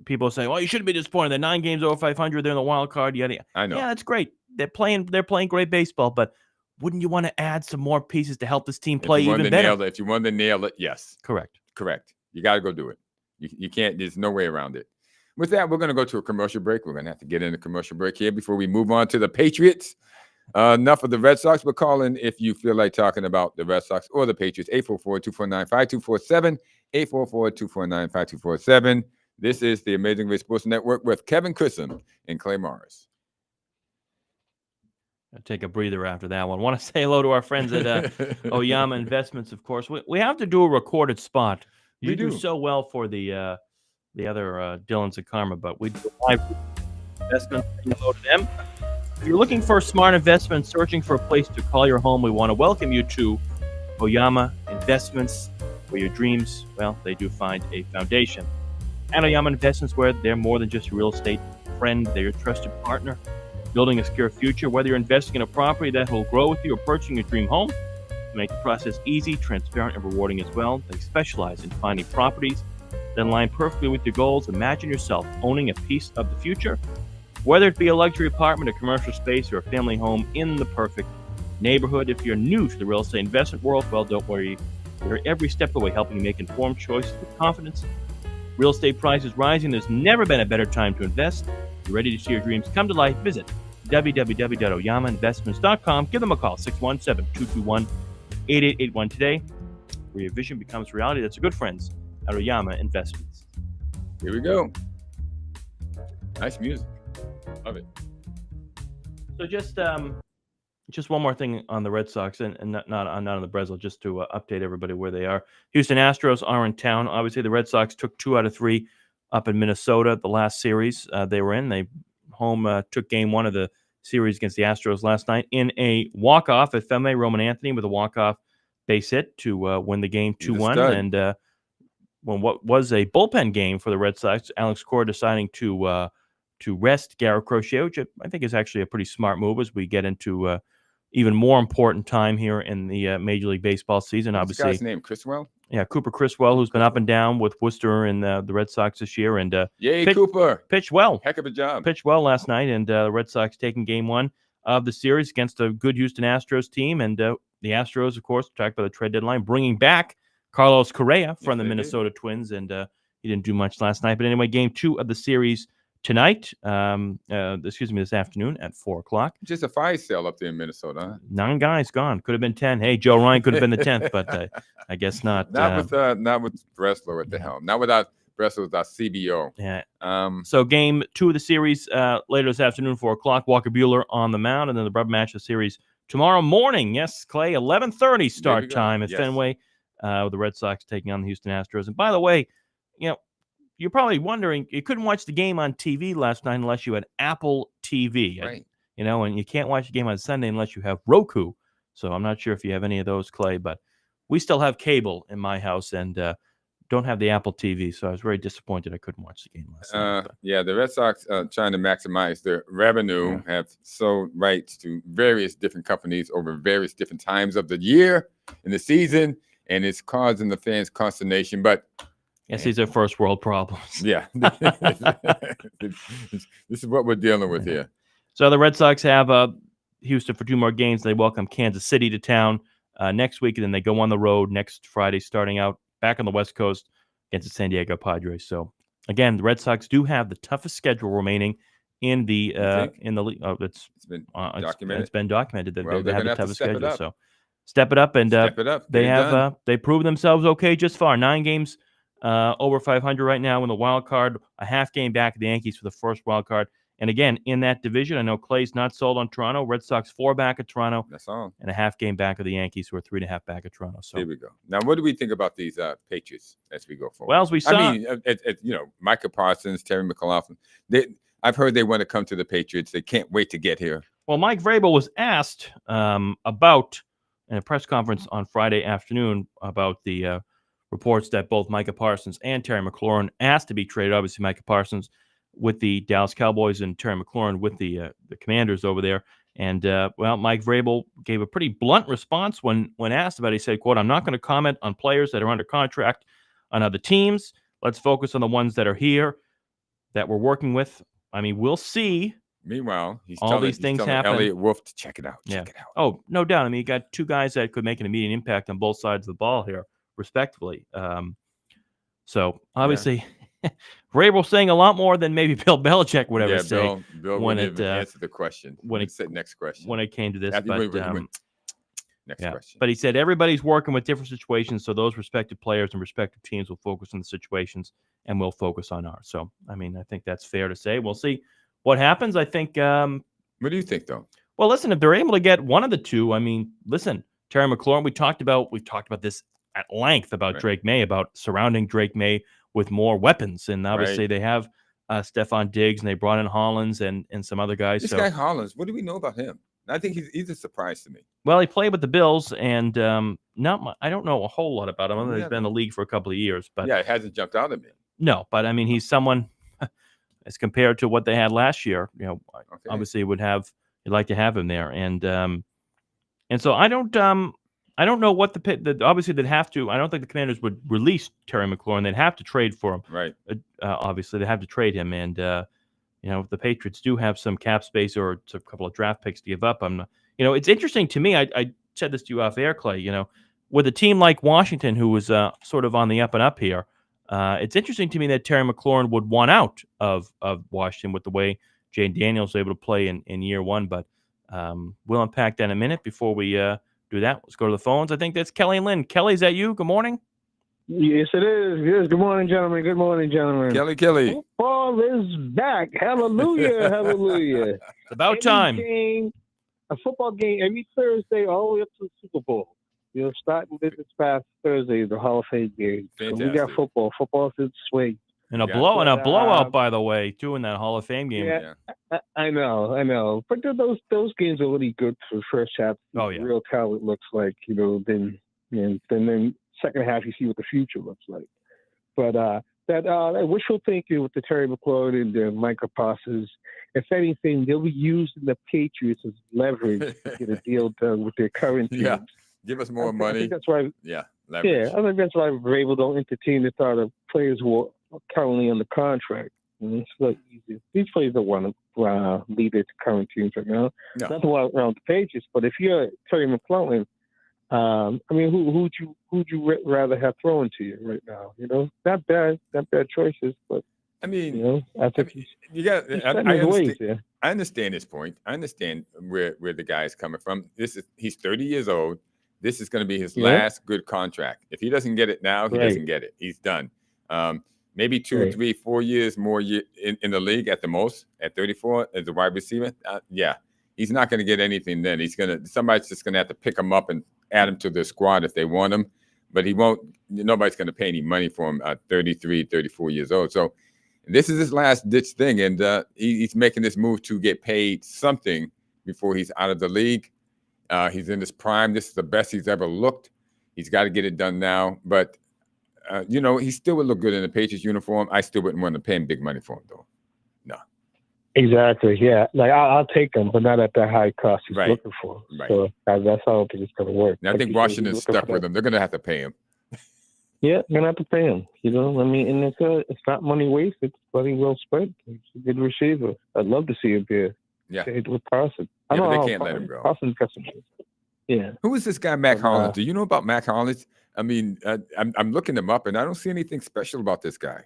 people say, "Well, you shouldn't be disappointed. They're 9 games over 500. They're in the wild card." Yada. I know. Yeah, that's great. They're playing great baseball. But wouldn't you want to add some more pieces to help this team play even better? If you want to nail it, yes. Correct. You got to go do it. You can't. There's no way around it. With that, we're going to go to a commercial break. We're going to have to get in a commercial break here before we move on to the Patriots. Enough of the Red Sox, but call in if you feel like talking about the Red Sox or the Patriots. 844-249-5247. 844-249-5247. This is the Amazing Race Sports Network with Kevin Chrism and Clay Morris. I'll take a breather after that one. I want to say hello to our friends at Oyama Investments, of course. We have to do a recorded spot. You do so well for the other Dylan's and Karma, but we do live investment. Hello to them. If you're looking for a smart investment, searching for a place to call your home, we want to welcome you to Oyama Investments, where your dreams, well, they do find a foundation. At Oyama Investments, where they're more than just a real estate friend, they're your trusted partner, building a secure future. Whether you're investing in a property that will grow with you or purchasing your dream home, to make the process easy, transparent, and rewarding as well. They specialize in finding properties that align perfectly with your goals. Imagine yourself owning a piece of the future, whether it be a luxury apartment, a commercial space, or a family home in the perfect neighborhood. If you're new to the real estate investment world, well, don't worry. We're every step of the way helping you make informed choices with confidence. Real estate prices rising. There's never been a better time to invest. You're ready to see your dreams come to life. Visit www.oyamainvestments.com. Give them a call, 617-221-8881 today, where your vision becomes reality. That's your good friends at Oyama Investments. Here we go. Nice music. Love it. So just one more thing on the Red Sox and not on the Breslow, just to update everybody where they are. Houston Astros are in town. Obviously, the Red Sox took 2 out of 3 up in Minnesota, the last series they were in. They took game 1 of the series against the Astros last night in a walk-off at Fenway. Roman Anthony with a walk-off base hit to win the game 2-1. And when what was a bullpen game for the Red Sox, Alex Cora deciding to rest Garrett Crochet, which I think is actually a pretty smart move as we get into even more important time here in the Major League Baseball season. What's obviously, this guy's name? Criswell? Yeah, Cooper Criswell, who's been up and down with Worcester and the Red Sox this year, and Yay, Cooper. pitched well. Heck of a job. Pitched well last night, and the Red Sox taking Game 1 of the series against a good Houston Astros team, and the Astros, of course, tracked by the trade deadline, bringing back Carlos Correa from the Minnesota Twins, and he didn't do much last night. But anyway, Game 2 of the series tonight, this afternoon at 4:00. Just a fire sale up there in Minnesota. Huh? 9 guys gone. Could have been 10. Hey, Joe Ryan could have been the 10th, but I guess not. Not with Breslow at the helm. Not without Breslow with our CBO. Yeah. So Game 2 of the series later this afternoon, 4:00. Walker Buehler on the mound, and then the rubber match of the series tomorrow morning. Yes, Clay, 11:30 start time at Fenway. With the Red Sox taking on the Houston Astros. And by the way, you're probably wondering, you couldn't watch the game on TV last night unless you had Apple TV. Right. And you can't watch the game on Sunday unless you have Roku. So I'm not sure if you have any of those, Clay, but we still have cable in my house and don't have the Apple TV. So I was very disappointed I couldn't watch the game last night. Yeah, the Red Sox trying to maximize their revenue, have sold rights to various different companies over various different times of the year in the season, and it's causing the fans consternation. But yes, these are first world problems. Yeah. This is what we're dealing with here. So the Red Sox have Houston for 2 more games. They welcome Kansas City to town next week, and then they go on the road next Friday, starting out back on the West Coast against the San Diego Padres. So again, the Red Sox do have the toughest schedule remaining in the league. It's been documented. It's been documented that they have the toughest schedule. So step it up, and they proved themselves okay just far. 9 games. Over 500 right now in the wild card, a half game back of the Yankees for the first wild card. And again, in that division, I know Clay's not sold on Toronto. Red Sox 4 back at Toronto. That's all. And a half game back of the Yankees, who are 3.5 back at Toronto. So here we go. Now, what do we think about these Patriots as we go forward? Well, as we saw, Micah Parsons, Terry McLaughlin. I've heard they want to come to the Patriots. They can't wait to get here. Well, Mike Vrabel was asked about in a press conference on Friday afternoon about the reports that both Micah Parsons and Terry McLaurin asked to be traded. Obviously, Micah Parsons with the Dallas Cowboys and Terry McLaurin with the Commanders over there. And, Mike Vrabel gave a pretty blunt response when asked about it. He said, quote, "I'm not going to comment on players that are under contract on other teams. Let's focus on the ones that are here that we're working with. I mean, we'll see." Meanwhile, he's telling Elliott Wolf to check it out. Check it out. Oh, no doubt. I mean, you got 2 guys that could make an immediate impact on both sides of the ball here, respectively. So obviously, Vrabel saying a lot more than maybe Bill Belichick would ever say. Bill when it answer the question. When it said next question. When it came to this, next question. But he said everybody's working with different situations, so those respective players and respective teams will focus on the situations, and we'll focus on ours. So I mean, I think that's fair to say. We'll see what happens. I think. What do you think, though? Well, listen, if they're able to get one of the two, I mean, listen, Terry McLaurin. We've talked about this at length about Drake May, about surrounding Drake May with more weapons. And obviously they have Stephon Diggs, and they brought in Hollins and some other guys. This guy Hollins, what do we know about him? I think he's a surprise to me. Well, he played with the Bills, and I don't know a whole lot about him. He's been in the league for a couple of years. But it hasn't jumped out at me. No, but I mean, he's someone as compared to what they had last year. Obviously you'd like to have him there. And so I don't know what obviously they'd have to. I don't think the Commanders would release Terry McLaurin. They'd have to trade for him. Right. Obviously, they have to trade him, and if the Patriots do have some cap space or a couple of draft picks to give up, it's interesting to me. I said this to you off air, Clay. With a team like Washington, who was sort of on the up and up here, it's interesting to me that Terry McLaurin would want out of Washington with the way Jane Daniels was able to play in year 1. But we'll unpack that in a minute. Before we do that, let's go to the phones. I think that's Kelly and Lynn. Kelly, is that you? Good morning. Yes, it is. Yes. Good morning, gentlemen. Good morning, gentlemen. Kelly. Football is back. Hallelujah. Hallelujah. It's about time. A football game every Thursday all the way up to the Super Bowl. Starting this past Thursday, the Hall of Fame game. So we got football. Football's in swing. And a blowout, by the way, too, in that Hall of Fame game. Yeah. I know. But those games are really good for the first half. Oh, yeah. Real talent looks like, then second half you see what the future looks like. But that wishful thinking with the Terry McLaurin and the Micah Parsons, if anything, they'll be using the Patriots as leverage to get a deal done with their current teams. Yeah. Give us more money. I think that's why. Yeah. Leverage. Yeah, I think that's why Vrabel don't entertain the thought of players who are currently under contract. It's like easy. These players don't want to lead their current teams right now. No. Nothing around the Patriots, but if you're Terry McLaurin, I mean, who'd you rather have thrown to you right now? You know, not bad choices, but I mean, you know, I think you got. he's I setting his ways understand. there. I understand his point. I understand where the guy is coming from. He's 30 years old. This is going to be his last good contract. If he doesn't get it now, he doesn't get it. He's done. Maybe 2, 3, 4 years more in the league at the most. At 34 as a wide receiver, yeah, he's not going to get anything. Then somebody's just going to have to pick him up and add him to the squad if they want him. But he won't. Nobody's going to pay any money for him at 33, 34 years old. So this is his last ditch thing, and he's making this move to get paid something before he's out of the league. He's in his prime. This is the best he's ever looked. He's got to get it done now. But, he still would look good in a Patriots uniform. I still wouldn't want to pay him big money for him, though. No. Exactly, yeah. Like, I'll take him, but not at the high cost he's looking for. Right. So that's how I don't think it's going to work. And I think Washington's stuck with him. They're going to have to pay him. Yeah, they're going to have to pay him. I mean, and it's not money wasted. It's money well spent. He's a good receiver. I'd love to see him here. Yeah. With Parsons. Yeah, but they can't let him go. Parsons got some. Yeah. Who is this guy, Mac Hollins? Do you know about Mac Hollins? I mean, I'm looking him up, and I don't see anything special about this guy.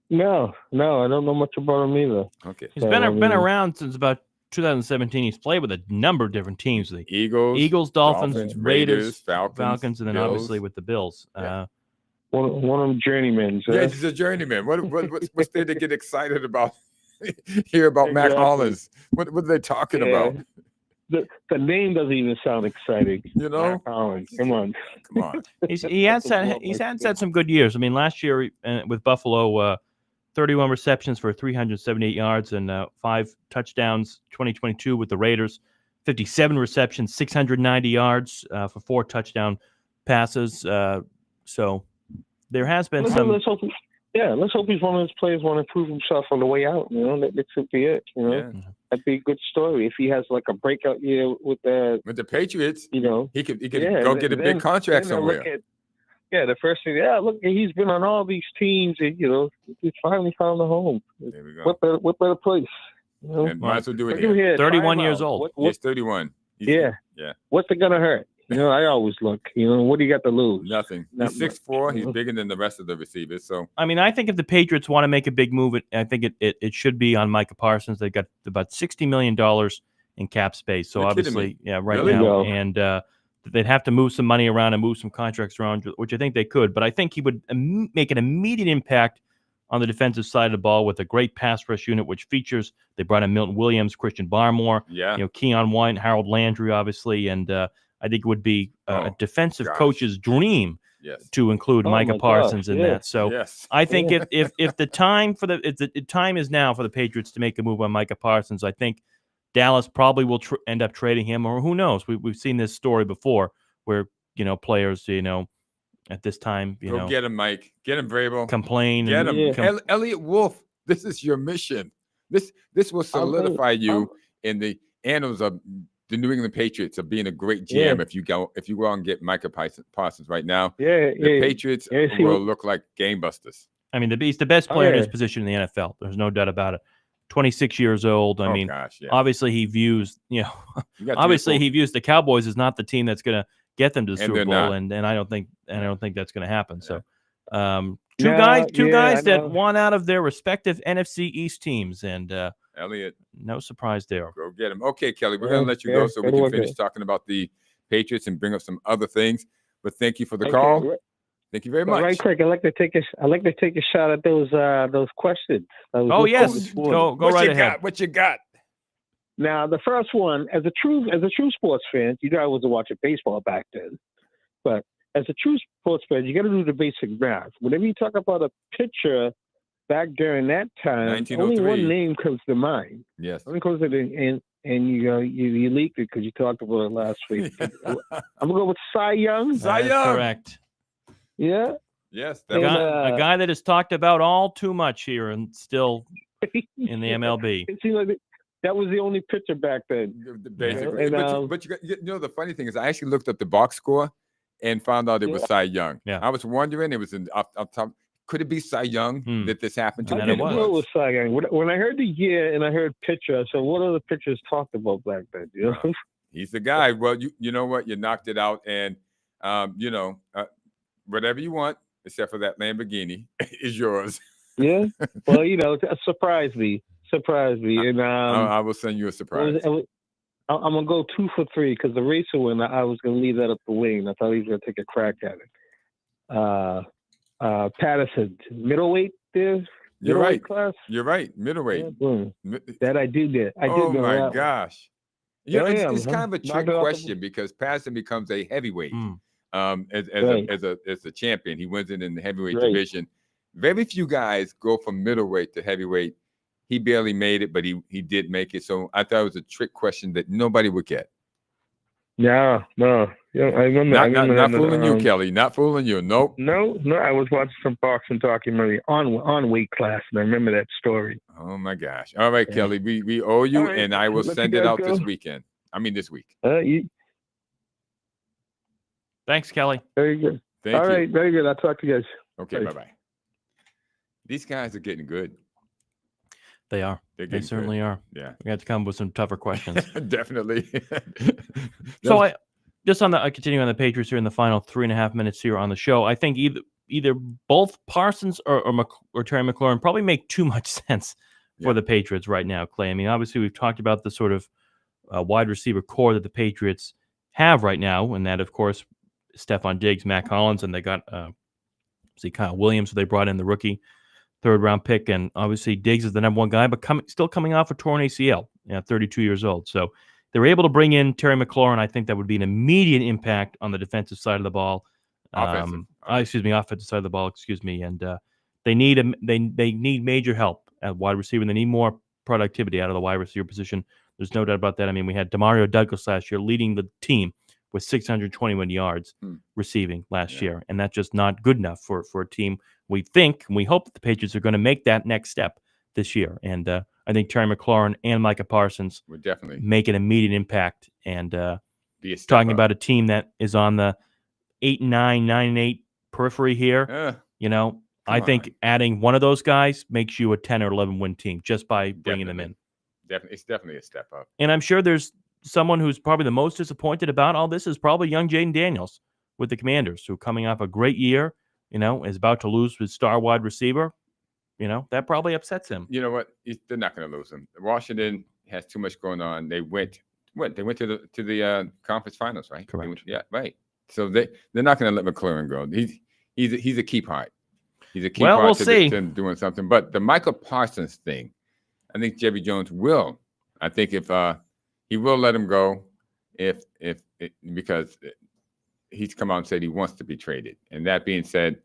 No, I don't know much about him either. Okay. He's been around since about 2017. He's played with a number of different teams: the Eagles, Dolphins, Raiders, Falcons, and then Bills. Obviously with the Bills. Yeah. One of them journeymen. Yeah, he's a journeyman. What's there to get excited about? Hear about Mac Hollins? What are they talking about? The name doesn't even sound exciting. Mac Hollins. Come on. He's had some good years. I mean, last year with Buffalo, 31 receptions for 378 yards and 5 touchdowns. 2022 with the Raiders, 57 receptions, 690 yards for 4 touchdown passes. So there has been some. Let's hope he's one of those players want to prove himself on the way out. That should be it. That'd be a good story if he has like a breakout year with the Patriots. He could go get a big contract somewhere. The first thing, look, he's been on all these teams, and he's finally found a home. There we go. What better place? And might as well do it here. 31 years old. He's 31. Yeah. What's it gonna hurt? I always look. What do you got to lose? Nothing. He's 6'4". He's bigger than the rest of the receivers. So I mean, I think if the Patriots want to make a big move, I think it should be on Micah Parsons. They've got about $60 million in cap space. So obviously, now, and they'd have to move some money around and move some contracts around, which I think they could. But I think he would make an immediate impact on the defensive side of the ball with a great pass rush unit, which features. They brought in Milton Williams, Christian Barmore, Keon White, Harold Landry, obviously, and I think it would be a defensive coach's dream to include Micah Parsons in that. So I think if the time time is now for the Patriots to make a move on Micah Parsons, I think Dallas probably will end up trading him, or who knows? We've seen this story before where players at this time go get him, Mike. Get him, Vrabel. Complain. Get him. Elliot Wolf. This is your mission. This will solidify you in the annals of the New England Patriots of being a great GM if you go and get Micah Parsons right now. The Patriots will look like gangbusters. I mean, he's the best player in his position in the NFL. There's no doubt about it. 26 years old. I mean, obviously he views he views the Cowboys as not the team that's going to get them to the Super Bowl, and I don't think that's going to happen. So, two guys that won out of their respective NFC East teams, and Elliot, no surprise there. Go get him. Okay, Kelly, we're going to let you go so we can finish talking about the Patriots and bring up some other things. But thank you for the call. Thank you very much. Right quick, I'd like to take a shot at those questions. Yes, go right ahead. What you got? Now, the first one, as a true sports fan, I wasn't watching baseball back then, but as a true sports fan, you got to do the basic math. Whenever you talk about a pitcher back during that time, only one name comes to mind. Yes. Only comes to and you leaked it because you talked about it last week. I'm gonna go with Cy Young. Cy Young, correct. Yeah. Yes. A guy that is talked about all too much here and still in the MLB. It seemed like that was the only pitcher back then. Basically. But the funny thing is, I actually looked up the box score, and found out it was Cy Young. Yeah. I was wondering, it was up top. Could it be Cy Young that this happened to? And I then didn't it know it was. was Cy Young. When I heard the year and I heard pitcher, I said, "What other pitchers talked about back then?" You know? He's the guy. Well, you know what? You knocked it out, and whatever you want, except for that Lamborghini, is yours. Yeah. Well, it surprised me. And I will send you a surprise. I'm gonna go 2 for 3 because the racer win. I was gonna leave that up to Wayne. I thought he was gonna take a crack at it. Patterson, middleweight there. You're right. Class. You're right. Middleweight. Yeah, boom. That I did get. Oh my gosh. It's kind of a trick Knocked it off question because Patterson becomes a heavyweight as a champion. He wins it in the heavyweight division. Very few guys go from middleweight to heavyweight. He barely made it, but he did make it. So I thought it was a trick question that nobody would get. No. Yeah, I remember. Not fooling you, Kelly. Not fooling you. Nope. No. I was watching some boxing documentary on weight class, and I remember that story. Oh my gosh! All right, Kelly, we owe you, right. and I will Let send you it guys out go. this weekend. I mean, this week. Thanks, Kelly. Very good. Thank All you. right, very good. I'll talk to you guys. Okay, Bye. bye. These guys are getting good. They are. They're They getting certainly good. are. Yeah, We have to come up with some tougher questions. definitely. So I just continuing on the Patriots here in the final 3.5 minutes here on the show. I think either both Parsons or Terry McLaurin probably make too much sense for the Patriots right now, Clay. I mean, obviously we've talked about the sort of wide receiver core that the Patriots have right now, and that of course Stephon Diggs, Matt Collins, and they got Kyle Williams, so they brought in the rookie 3rd-round pick, and obviously Diggs is the number 1 guy, but still coming off a torn ACL, 32 years old. So they were able to bring in Terry McLaurin. I think that would be an immediate impact on the defensive side of the ball. Offensive side of the ball. Excuse me. And they need they need major help at wide receiver. And they need more productivity out of the wide receiver position. There's no doubt about that. I mean, we had Demario Douglas last year leading the team with 621 yards receiving last year, and that's just not good enough for a team. We hope that the Patriots are going to make that next step this year, and I think Terry McLaurin and Micah Parsons would definitely make an immediate impact. And talking about a team that is on the 8-9, 9-8 periphery here, I think adding one of those guys makes you a 10 or 11 win team just by bringing them in. It's definitely a step up. And I'm sure there's someone who's probably the most disappointed about all this is probably young Jaden Daniels with the Commanders, who coming off a great year, is about to lose his star wide receiver. That probably upsets him. You know what? They're not going to lose him. Washington has too much going on. They went to the conference finals, right? Correct. Right. So they're not going to let McLaurin go. He's a key part. He's a key Well, part we'll to see. Doing something. But the Michael Parsons thing, I think Jerry Jones will. I think if he will let him go, because he's come out and said he wants to be traded. And that being said,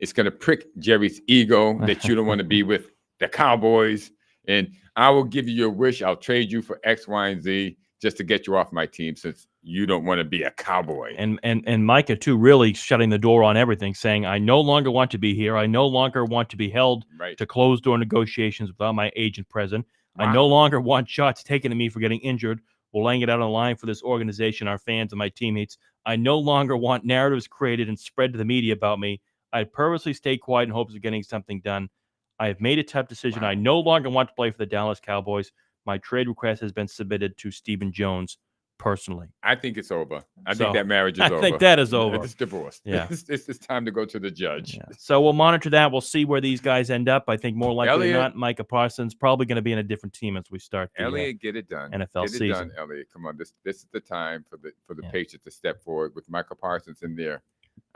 it's going to prick Jerry's ego that you don't want to be with the Cowboys. And I will give you your wish. I'll trade you for X, Y, and Z just to get you off my team since you don't want to be a Cowboy. And Micah, too, really shutting the door on everything, saying, I no longer want to be here. I no longer want to be held to closed-door negotiations without my agent present. Wow. I no longer want shots taken at me for getting injured or laying it out on the line for this organization, our fans, and my teammates. I no longer want narratives created and spread to the media about me. I purposely stay quiet in hopes of getting something done. I have made a tough decision. Wow. I no longer want to play for the Dallas Cowboys. My trade request has been submitted to Stephen Jones personally. I think it's over. I think that marriage is over. I think that is over. It's divorced. Yeah. It's time to go to the judge. Yeah. So we'll monitor that. We'll see where these guys end up. I think more likely than not, Micah Parsons probably going to be in a different team as we start the get it done. NFL season. Get it done, Elliot. Come on. This is the time for the Patriots to step forward with Michael Parsons in there.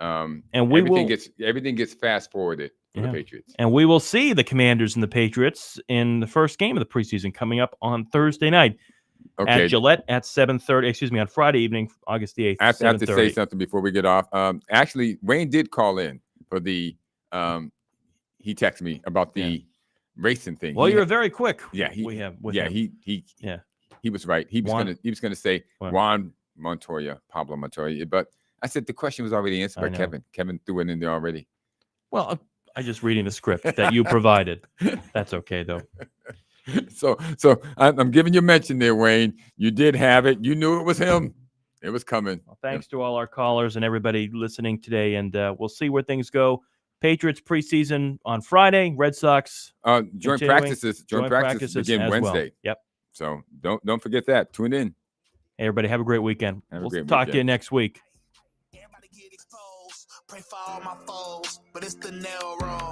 And everything gets fast forwarded for the Patriots. And we will see the Commanders and the Patriots in the first game of the preseason coming up on Thursday night at Gillette at 7:30. On Friday evening, August the 8th. I have to say something before we get off. Actually, Wayne did call in for the. He texted me about the racing thing. Well, you're very quick. Yeah, he was right. He was gonna say Juan Pablo Montoya, but I said the question was already answered by Kevin. Kevin threw it in there already. Well, I'm just reading the script that you provided. That's okay, though. So I'm giving you a mention there, Wayne. You did have it. You knew it was him. It was coming. Well, thanks to all our callers and everybody listening today, and we'll see where things go. Patriots preseason on Friday. Red Sox Joint continuing. practices begin as Wednesday. Well. Yep. So don't forget that. Tune in. Hey, everybody, have a great weekend. Have a We'll great talk to you weekend. next week. Everybody get exposed. Pray for all my foes, but it's the nail room.